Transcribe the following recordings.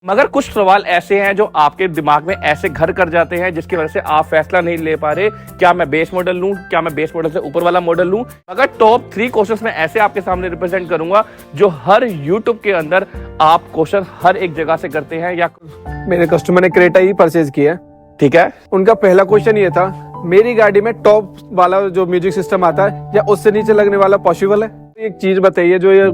मगर कुछ सवाल ऐसे हैं जो आपके दिमाग में ऐसे घर कर जाते हैं जिसकी वजह से आप फैसला नहीं ले पा रहे क्या मैं बेस मॉडल लूं, क्या मैं बेस मॉडल से ऊपर वाला मॉडल लूं। मगर टॉप 3 क्वेश्चंस मैं ऐसे आपके सामने रिप्रेजेंट करूंगा जो हर यूट्यूब के अंदर आप क्वेश्चन हर एक जगह से करते हैं। या मेरे कस्टमर ने क्रेटा ही परचेज किया, ठीक है, उनका पहला क्वेश्चन ये था मेरी गाड़ी में टॉप वाला जो म्यूजिक सिस्टम आता है या उससे नीचे लगने वाला पॉसिबल है। एक चीज बताइए, जो ये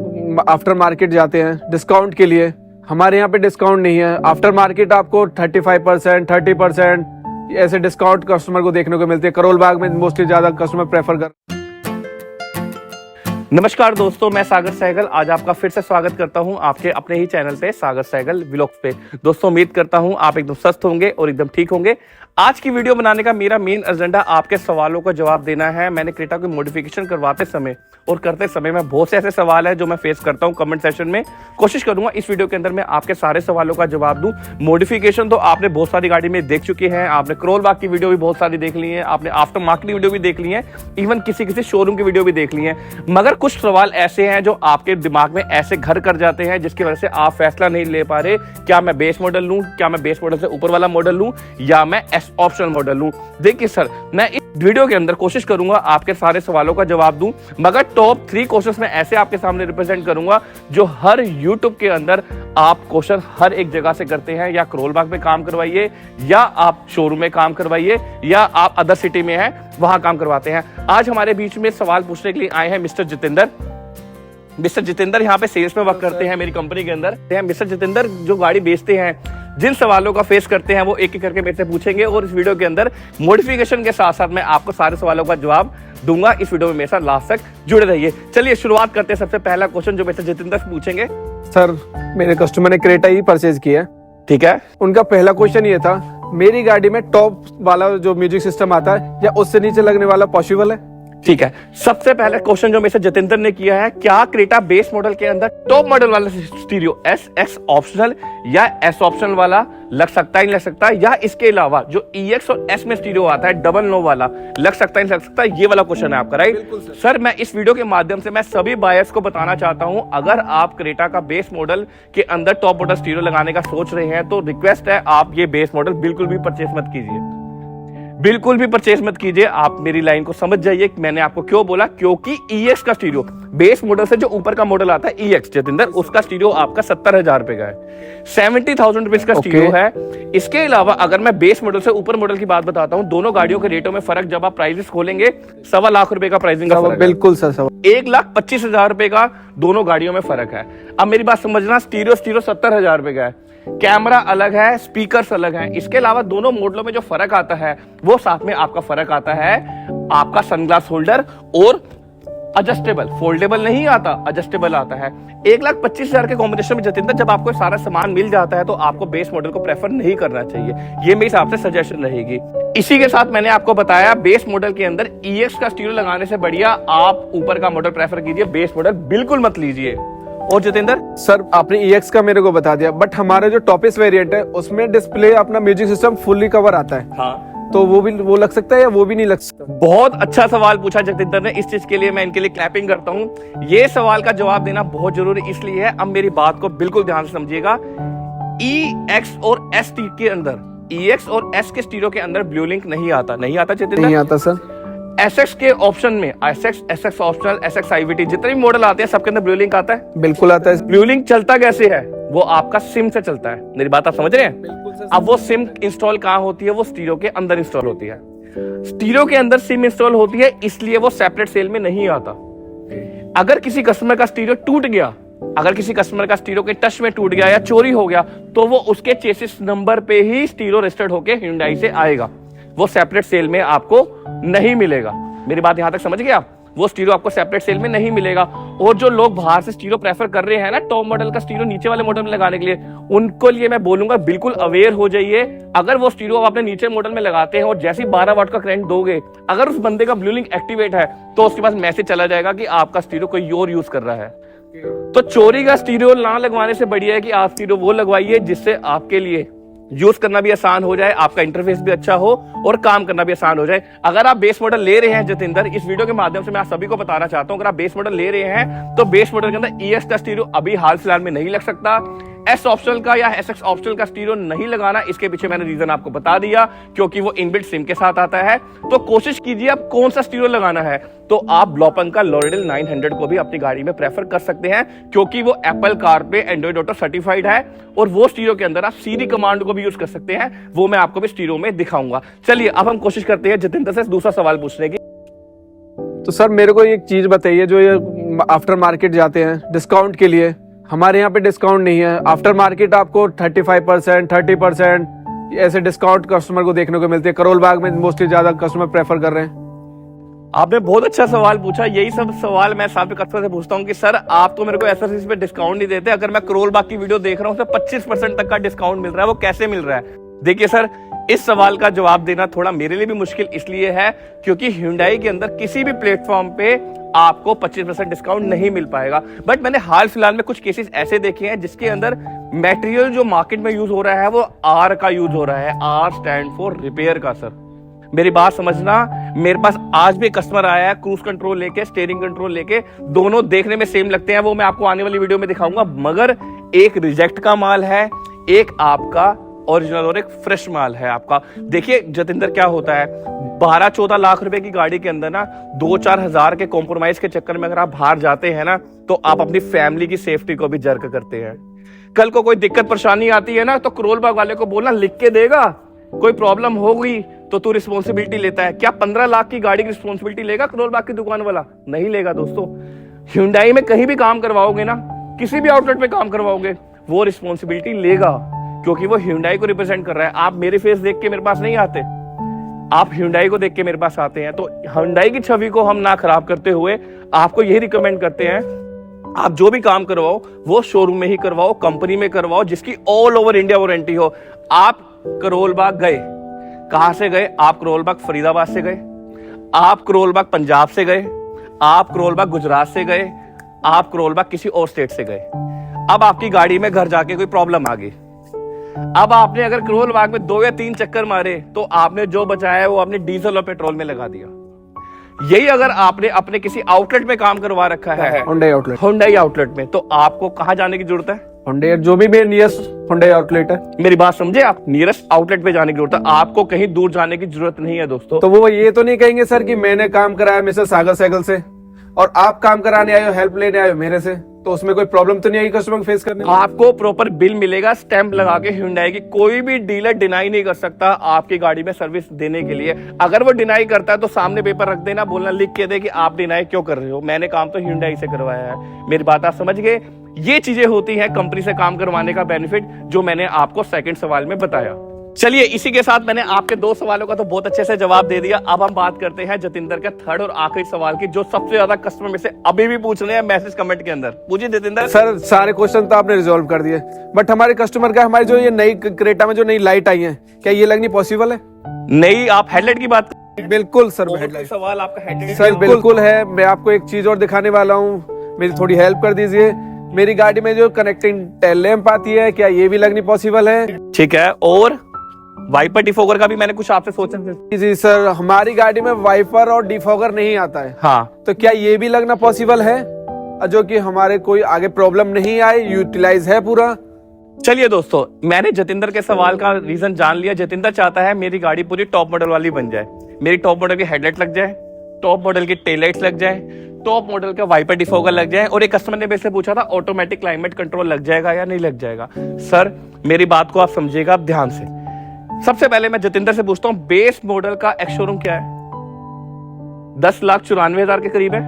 आफ्टर मार्केट जाते हैं डिस्काउंट के लिए, हमारे यहाँ पे डिस्काउंट नहीं है। आफ्टर मार्केट आपको 35%, 30% ऐसे डिस्काउंट कस्टमर को देखने को मिलते हैं। करोल बाग में मोस्टली ज्यादा कस्टमर प्रेफर कर। नमस्कार दोस्तों, मैं सागर सहगल आज आपका फिर से स्वागत करता हूं आपके अपने ही चैनल पे सागर सहगल व्लॉग्स पे। दोस्तों उम्मीद करता हूं आप एकदम स्वस्थ होंगे और एकदम ठीक होंगे। आज की वीडियो बनाने का मेरा मेन एजेंडा आपके सवालों का जवाब देना है। मैंने क्रेटा को मॉडिफिकेशन करवाते समय और करते समय में बहुत से ऐसे सवाल है जो मैं फेस करता हूं कमेंट सेशन में। कोशिश करूंगा इस वीडियो के अंदर मैं आपके सारे सवालों का जवाब दूं। मॉडिफिकेशन तो आपने बहुत सारी गाड़ी में देख चुके हैं, आपने करोल बाग की वीडियो भी बहुत सारी देख ली है, आपने आफ्टर मार्केट वीडियो भी देख ली है, इवन किसी शोरूम की वीडियो भी देख ली है। मगर कुछ सवाल ऐसे हैं जो आपके दिमाग में ऐसे घर कर जाते हैं जिसकी वजह से आप फैसला नहीं ले पा रहे क्या मैं बेस मॉडल लूं, क्या मैं बेस मॉडल से ऊपर वाला मॉडल लूं या मैं एस ऑप्शनल मॉडल लूं। देखिए सर, मैं इस वीडियो के अंदर कोशिश करूंगा आपके सारे सवालों का जवाब दूं। मगर टॉप 3 क्वेश्चंस मैं ऐसे आपके सामने रिप्रेजेंट करूंगा जो हर यूट्यूब के अंदर आप क्वेश्चन हर एक जगह से करते हैं। या करोल बाग में काम करवाइए, या आप शोरूम में काम करवाइए, या आप अदर सिटी में हैं वहां काम करवाते हैं। आज हमारे बीच में सवाल पूछने के लिए आए हैं मिस्टर जितेंद्र यहाँ पे सेल्स में वर्क करते हैं मेरी कंपनी के अंदर। मिस्टर जितेंद्र जो गाड़ी बेचते हैं, जिन सवालों का फेस करते हैं वो एक एक करके मेरे से पूछेंगे और इस वीडियो के अंदर मॉडिफिकेशन के साथ साथ मैं आपको सारे सवालों का जवाब दूंगा। इस वीडियो में मेरे साथ लास्ट तक जुड़े रहिए। चलिए शुरुआत करते हैं। सबसे पहला क्वेश्चन जो मिस्टर जितेंद्र पूछेंगे। सर, मेरे कस्टमर ने क्रेटा ही परचेज किया, ठीक है, उनका पहला क्वेश्चन ये था मेरी गाड़ी में टॉप वाला जो म्यूजिक सिस्टम आता है या उससे नीचे लगने वाला पॉसिबल है। ठीक है, सबसे पहला क्वेश्चन जो मिस्टर जितेंद्र ने किया है, क्या क्रेटा बेस मॉडल के अंदर टॉप मॉडल वाला स्टीरियो एस एक्स ऑप्शनल या एस ऑप्शनल वाला लग सकता है, नहीं लग सकता, या इसके अलावा जो EX और S में स्टीरियो आता है डबल नो वाला लग सकता है, नहीं लग सकता, ये वाला क्वेश्चन है आपका, राइट सर। मैं इस वीडियो के माध्यम से मैं सभी बायर्स को बताना चाहता हूं, अगर आप क्रेटा का बेस मॉडल के अंदर टॉप मॉडल स्टीरियो लगाने का सोच रहे हैं तो रिक्वेस्ट है आप ये बेस मॉडल बिल्कुल भी परचेस मत कीजिए, बिल्कुल भी परचेस मत कीजिए। आप मेरी लाइन को समझ जाइए कि मैंने आपको क्यों बोला, क्योंकि EX का स्टीरियो बेस मॉडल से जो ऊपर का मॉडल आता है EX जितेंद्र, उसका स्टीरियो आपका 70,000 रुपए का है, 70,000 रुपीज का स्टीरियो है। इसके अलावा अगर मैं बेस मॉडल से ऊपर मॉडल की बात बताता हूँ, दोनों गाड़ियों के रेटों में फर्क जब आप प्राइसेस खोलेंगे 1.25 लाख रुपए का प्राइसिंग का फर्क, बिल्कुल सर, 1,25,000 रुपए का दोनों गाड़ियों में फर्क है। अब मेरी बात समझना, स्टीरियो 70,000 रुपए का है, कैमरा अलग है, स्पीकर्स अलग हैं। इसके अलावा दोनों मॉडलों में जो फर्क आता है वो साथ में आपका फर्क आता है आपका सनग्लास होल्डर और एडजस्टेबल, फोल्डेबल नहीं आता, एडजस्टेबल आता है। 1,25,000 के कॉम्बिनेशन में जितेंद्र जब आपको सारा सामान मिल जाता है तो आपको बेस मॉडल को प्रेफर नहीं करना चाहिए, ये मेरे हिसाब से सजेशन रहेगी। इसी के साथ मैंने आपको बताया बेस मॉडल के अंदर EX का स्टीरियो लगाने से बढ़िया आप ऊपर का मॉडल प्रेफर कीजिए, बेस मॉडल बिल्कुल मत लीजिए। और जितेंद्र सर, आपने EX का मेरे को बता दिया, बट हमारा जो टॉपिस वेरिएंट है उसमें डिस्प्ले अपना म्यूजिक सिस्टम फुल्ली कवर आता है, हाँ, तो वो लग सकता है या वो भी नहीं लग सकता। बहुत अच्छा सवाल पूछा जितेंद्र ने, इस चीज के लिए मैं इनके लिए क्लैपिंग करता हूं। ये सवाल का जवाब देना बहुत जरूरी इसलिए है, अब मेरी बात को बिल्कुल ध्यान से समझिएगा। EX और S के अंदर, EX और S के स्टीरियो के अंदर ब्लू लिंक नहीं आता जितेंद्र, नहीं आता सर। SX के ऑप्शन में SX ऑप्शनल, SX IVT जितने भी मॉडल आते हैं सबके अंदर ब्लू लिंक आता है, बिल्कुल आता है। ब्लू लिंक चलता कैसे है, वो आपका सिम से चलता है। मेरी बात आप समझ रहे हैं। अब वो सिम इंस्टॉल कहाँ होती है, वो स्टीरियो के अंदर इंस्टॉल होती है। स्टीरियो के अंदर सिम इंस्टॉल होती है, इसलिए वो सेपरेट सेल में नहीं आता। अगर किसी कस्टमर का स्टीरियो टूट गया, अगर किसी कस्टमर का स्टीरियो के टच में टूट गया या चोरी हो गया, तो वो उसके चेसिस नंबर पे ही स्टीरियो रजिस्टर्ड होके Hyundai से आएगा, वो सेपरेट सेल में आपको नहीं मिलेगा। मेरी बात यहां तक समझ गए आप, वो स्टीरियो आपको सेपरेट सेल में नहीं मिलेगा। और जो लोग बाहर से स्टीरियो प्रेफर कर रहे हैं ना टॉप मॉडल का स्टीरियो नीचे वाले मॉडल में लगाने के लिए, उनको लिए मैं बोलूंगा बिल्कुल अवेयर हो जाइए। अगर वो स्टीरियो आपने नीचे मॉडल में लगाते हैं और जैसे ही 12 वाट का करंट दोगे, अगर उस बंदे का ब्लू लिंक एक्टिवेट है तो उसके पास मैसेज चला जाएगा कि आपका स्टीरियो कोई और यूज कर रहा है। तो चोरी का स्टीरियो ना लगवाने से बढ़िया है कि आप स्टीरियो वो लगवाइए जिससे आपके लिए यूज करना भी आसान हो जाए, आपका इंटरफेस भी अच्छा हो और काम करना भी आसान हो जाए। अगर आप बेस मॉडल ले रहे हैं जितेंद्र, इस वीडियो के माध्यम से मैं आप सभी को बताना चाहता हूं, अगर आप बेस मॉडल ले रहे हैं तो बेस मॉडल के अंदर EX का स्टीरियो अभी हाल फिलहाल में नहीं लग सकता, एस ऑप्शनल का या एसएक्स ऑप्शनल का स्टीरियो नहीं लगाना, इसके पीछे मैंने रीजन आपको बता दिया, क्योंकि वो इनबिल्ट सिम के साथ आता है। तो कोशिश कीजिए आप कौन सा स्टीरियो लगाना है, तो आप ब्लॉपन का लॉरेडल 900 को भी अपनी गाड़ी में प्रेफर कर सकते हैं, क्योंकि वो एप्पल कार पे एंड्रॉइड ऑटो सर्टिफाइड है, और वो स्टीरियो के अंदर आप सीधी कमांड को भी यूज कर सकते हैं, वो मैं आपको भी स्टीरियो में दिखाऊंगा। चलिए अब हम कोशिश करते हैं जतिंदर से दूसरा सवाल पूछने की। तो सर मेरे को एक चीज बताइए, जो ये आफ्टर मार्केट जाते हैं डिस्काउंट के लिए, हमारे यहाँ पे डिस्काउंट नहीं है। आफ्टर मार्केट आपको 35%, 30% ऐसे डिस्काउंट कस्टमर को देखने को मिलते हैं। करोल बाग में मोस्टली ज्यादा कस्टमर प्रेफर कर रहे हैं। आपने बहुत अच्छा सवाल पूछा। यही सब सवाल मैं साथ में कस्टमर से पूछता हूँ कि सर आप तो मेरे को एसएससीज पे डिस्काउंट नहीं देते, अगर मैं करोल बाग की वीडियो देख रहा हूँ तो 25% तक का डिस्काउंट मिल रहा है, वो कैसे मिल रहा है? देखिए सर, इस सवाल का जवाब देना थोड़ा मेरे लिए भी मुश्किल इसलिए है क्योंकि Hyundai के अंदर किसी भी प्लेटफॉर्म पे आपको 25% डिस्काउंट नहीं मिल पाएगा। बट मैंने हाल फिलहाल में कुछ केसेस ऐसे देखे हैं जिसके अंदर मटेरियल जो मार्केट में यूज हो रहा है वो आर का यूज हो रहा है। आर स्टैंड फॉर रिपेयर का। सर मेरी बात समझना, मेरे पास आज भी कस्टमर आया है क्रूज कंट्रोल लेके, स्टीयरिंग कंट्रोल लेके, दोनों देखने में सेम लगते हैं, वो मैं आपको आने वाली वीडियो में दिखाऊंगा, मगर एक रिजेक्ट का माल है, एक आपका ओरिजिनल और एक फ्रेश माल है आपका। देखिए जतिंदर, क्या होता है 12-14 लाख रुपए की गाड़ी के अंदर ना 2-4 हजार के कॉम्प्रोमाइज के चक्कर में अगर आप बाहर जाते हैं ना, तो आप अपनी फैमिली की सेफ्टी को भी जर्क करते हैं। कल को कोई दिक्कत परेशानी आती है ना, तो करोल बाग वाले को बोलना लिख के देगा, कोई प्रॉब्लम होगी तो तू रिस्पॉन्सिबिलिटी लेता है। क्या 15 लाख की गाड़ी की रिस्पॉन्सिबिलिटी लेगा करोल बाग की दुकान वाला? नहीं लेगा दोस्तों। Hyundai में कहीं भी काम करवाओगे ना, किसी भी आउटलेट में काम करवाओगे, वो रिस्पॉन्सिबिलिटी लेगा, क्योंकि वो Hyundai को रिप्रेजेंट कर रहा है। आप मेरे फेस देख के मेरे पास नहीं आते, आप Hyundai को देख के मेरे पास आते हैं। तो Hyundai की छवि को हम ना खराब करते हुए आपको यही रिकमेंड करते हैं, आप जो भी काम करवाओ वो शोरूम में ही करवाओ, कंपनी में करवाओ जिसकी ऑल ओवर इंडिया वारंटी हो। आप करोल बाग गए, कहां से गए? आप करोल बाग फरीदाबाद से गए, आप करोल बाग पंजाब से गए, आप करोल बाग गुजरात से गए, आप करोल बाग किसी और स्टेट से गए। अब आपकी गाड़ी में घर जाके कोई प्रॉब्लम आ गई, अब आपने अगर करोल बाग में 2 या 3 चक्कर मारे तो आपने जो बचाया है वो आपने डीजल और पेट्रोल में लगा दिया। यही अगर आपने अपने किसी आउटलेट में काम करवा रखा है, Hyundai आउटलेट में, तो आपको कहां जाने की जरूरत है? Hyundai जो भी मेरे नियरेस्ट Hyundai आउटलेट है। मेरी बात समझे आप, नियरेस्ट आउटलेट पे जाने की जरूरत है, आपको कहीं दूर जाने की जरूरत नहीं है दोस्तों। तो वो ये तो नहीं कहेंगे सर कि मैंने काम कराया मिस्टर सागर साइकिल से और आप काम कराने आए हो, हेल्प लेने आए हो मेरे से, तो उसमें कोई प्रॉब्लम तो नहीं आएगी कस्टमर को फेस करने में? आपको प्रॉपर बिल मिलेगा स्टैंप लगा के Hyundai की। कोई भी डीलर डिनाई नहीं कर सकता आपकी गाड़ी में सर्विस देने के लिए। अगर वो डिनाई करता है तो सामने पेपर रख देना, बोलना लिख के दे कि आप डिनाई क्यों कर रहे हो, मैंने काम तो Hyundai से करवाया है। मेरी बात आप समझ गए? ये चीजें होती हैं कंपनी से काम करवाने का बेनिफिट, जो मैंने आपको सेकंड सवाल में बताया। चलिए इसी के साथ मैंने आपके 2 सवालों का तो बहुत अच्छे से जवाब दे दिया। अब हम बात करते हैं जतिंदर के थर्ड और आखिरी सवाल की, जो सबसे ज्यादा कस्टमर में से अभी भी पूछ रहे हैं मैसेज कमेंट के अंदर। पूछिए जतिंदर। सर सारे क्वेश्चन तो आपने रिजॉल्व कर दिए, बट हमारे कस्टमर का, हमारी जो ये नई क्रेटा में जो नई लाइट आई है, क्या ये लगनी पॉसिबल है? नहीं, आप हेडलाइट की बात? बिल्कुल सर, हेडलाइट सवाल आपका हेडलाइट सर बिल्कुल है। मैं आपको एक चीज और दिखाने वाला हूँ, मेरी थोड़ी हेल्प कर दीजिए। मेरी गाड़ी में जो कनेक्टिंग टेल लैंप आती है, क्या ये भी लगनी पॉसिबल है? ठीक है, और वाइपर डिफोगर का भी मैंने कुछ आपसे सोचा। जी सर, हमारी गाड़ी में वाइपर और डिफोगर नहीं आता है। हाँ, तो क्या ये भी लगना पॉसिबल है, जो कि हमारे कोई आगे प्रॉब्लम नहीं आए, यूटिलाइज है पूरा? चलिए दोस्तों, मैंने जतिंदर के सवाल का रीजन जान लिया। जतिंदर चाहता है मेरी गाड़ी पूरी टॉप मॉडल वाली बन जाए, मेरी टॉप मॉडल की हेडलाइट लग जाए, टॉप मॉडल की टेल लाइट्स लग जाए, टॉप मॉडल का वाइपर डिफोगर लग जाए, और एक कस्टमर ने मेरे से पूछा था ऑटोमेटिक क्लाइमेट कंट्रोल लग जाएगा या नहीं लग जाएगा। सर मेरी बात को आप समझिएगा आप ध्यान से। सबसे पहले मैं जतिंदर से पूछता हूँ, बेस मॉडल का एक्स शोरूम क्या है? 10,94,000 के करीब है।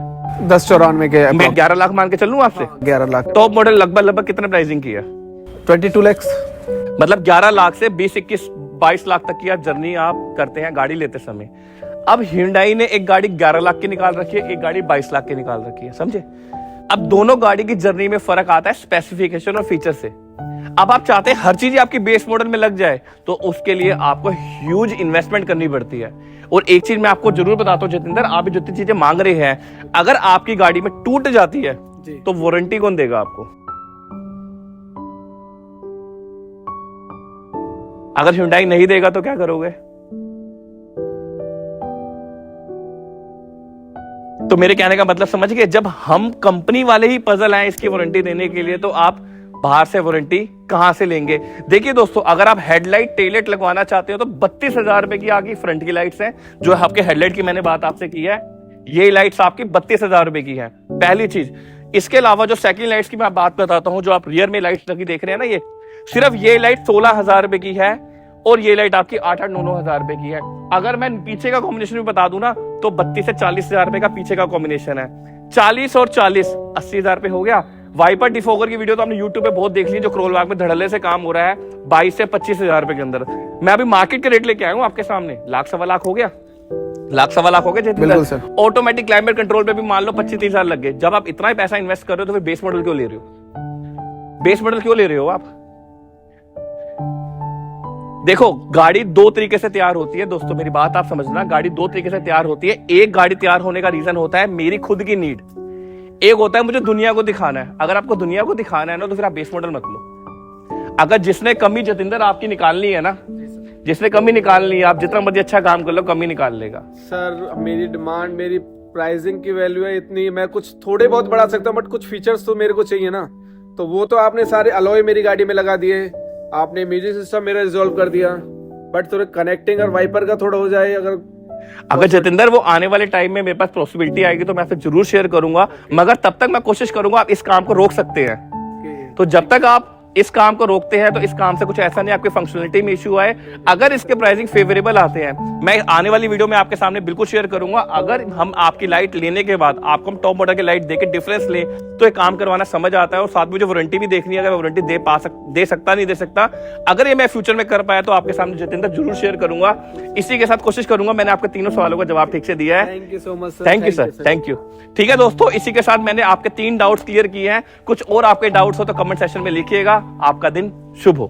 10,94 के, मैं 11 लाख मान के चलूं आपसे? 11 लाख। टॉप मॉडल लगभग कितने प्राइसिंग की है? 22 लाख। मतलब 11 लाख से 20-21-22 लाख तक की आप जर्नी आप करते हैं गाड़ी लेते समय। अब Hyundai ने एक गाड़ी 11 लाख की निकाल रखी है, एक गाड़ी 22 लाख की निकाल रखी है, समझे? अब दोनों गाड़ी की जर्नी में फर्क आता है स्पेसिफिकेशन और फीचर से। अब आप चाहते हैं हर चीज आपकी बेस मॉडल में लग जाए, तो उसके लिए आपको ह्यूज इन्वेस्टमेंट करनी पड़ती है। और एक चीज मैं आपको जरूर बताता हूँ जतिंदर, आप जितनी चीजें मांग रहे हैं, अगर आपकी गाड़ी में टूट जाती है तो वारंटी कौन देगा आपको? अगर Hyundai नहीं देगा तो क्या करोगे? तो मेरे कहने का मतलब समझ गए, जब हम कंपनी वाले ही पजल आए इसकी वारंटी देने के लिए, तो आप बाहर से वारंटी कहां से लेंगे? देखिए दोस्तों, अगर आप हेडलाइट टेललाइट लगवाना चाहते हो तो 32,000 रुपए की आपकी फ्रंट की लाइट्स हैं। जो आपके हेडलाइट की मैंने बात आपसे की है, ये लाइट्स आपकी 32,000 रुपए की है, पहली चीज। इसके अलावा जो सेकंड लाइट्स की मैं बात बताता हूं, जो आप रियर में लाइट्स लगी देख रहे हैं ना, ये सिर्फ ये लाइट 16,000 रुपए की है और ये लाइट आपकी 8-8, 9-9 हजार रुपए की है। अगर मैं पीछे का कॉम्बिनेशन भी बता दूं ना, तो 32 से 40,000 रुपए का पीछे का कॉम्बिनेशन है। 40 और 40 80,000 रुपए हो गया। वाइपर डिफोगर की वीडियो तो आपने यूट्यूब पे बहुत देख ली, जो क्रोल बैग में धड़ल्ले से काम हो रहा है 22 से 25,000 रुपए के अंदर। मैं अभी मार्केट के रेट लेके आया हूँ आपके सामने, लाख सवा लाख हो गया, लाख सवा लाख हो गए। बिल्कुल सर। ऑटोमेटिक क्लाइमेट कंट्रोल पे भी मान लो 25-30,000 लग गए। जब आप इतना ही पैसा इन्वेस्ट कर रहे हो तो फिर बेस मॉडल क्यों ले रहे हो? बेस मॉडल क्यों ले रहे हो आप? देखो, गाड़ी दो तरीके से तैयार होती है दोस्तों, मेरी बात आप समझना। गाड़ी दो तरीके से तैयार होती है। एक गाड़ी तैयार होने का रीजन होता है मेरी खुद की नीड, एक होता है मुझे दुनिया को दिखाना है। अगर आपको दुनिया को दिखाना है ना, तो फिर आप बेस मॉडल मत लो। अगर जिसने कमी जतिंदर आपकी निकालनी है ना, जिसने कमी निकालनी है, आप जितना मर्जी अच्छा काम कर लो, कमी निकाल लेगा। सर मेरी डिमांड, मेरी प्राइसिंग की वैल्यू है इतनी, मैं कुछ थोड़े बहुत बढ़ा सकता हूँ, बट कुछ फीचर्स तो मेरे को चाहिए ना। तो वो तो आपने सारे अलॉय मेरी गाड़ी में लगा दिए, आपने म्यूजिक सिस्टम मेरा रिजॉल्व कर दिया, बट थोड़ा कनेक्टिंग और वाइपर का थोड़ा हो जाए। अगर जतिंदर वो आने वाले टाइम में मेरे पास पॉसिबिलिटी आएगी तो मैं आपसे जरूर शेयर करूंगा, मगर तब तक मैं कोशिश करूंगा आप इस काम को रोक सकते हैं। तो जब तक आप इस काम को रोकते हैं तो इस काम से कुछ ऐसा नहीं आपकी फंक्शनलिटी में इश्यू आए। अगर इसके प्राइसिंग फेवरेबल आते हैं, मैं आने वाली वीडियो में आपके सामने बिल्कुल शेयर करूंगा। अगर हम आपकी लाइट लेने के बाद आपको हम टॉप मॉडल की लाइट देके डिफरेंस ले, तो एक काम करवाना समझ आता है। और साथ में जो वारंटी भी देखनी है, अगर वारंटी दे सकता नहीं दे सकता, अगर ये मैं फ्यूचर में कर पाया तो आपके सामने जतिंदर जरूर शेयर करूंगा। इसी के साथ कोशिश करूंगा, मैंने आपके तीनों सवालों का जवाब ठीक से दिया है। Thank you so much sir. Thank you sir, thank you. ठीक है दोस्तों, इसी के साथ मैंने आपके 3 डाउट्स क्लियर किए हैं। कुछ और आपके डाउट्स हो तो कमेंट सेक्शन में लिखिएगा। आपका दिन शुभ हो।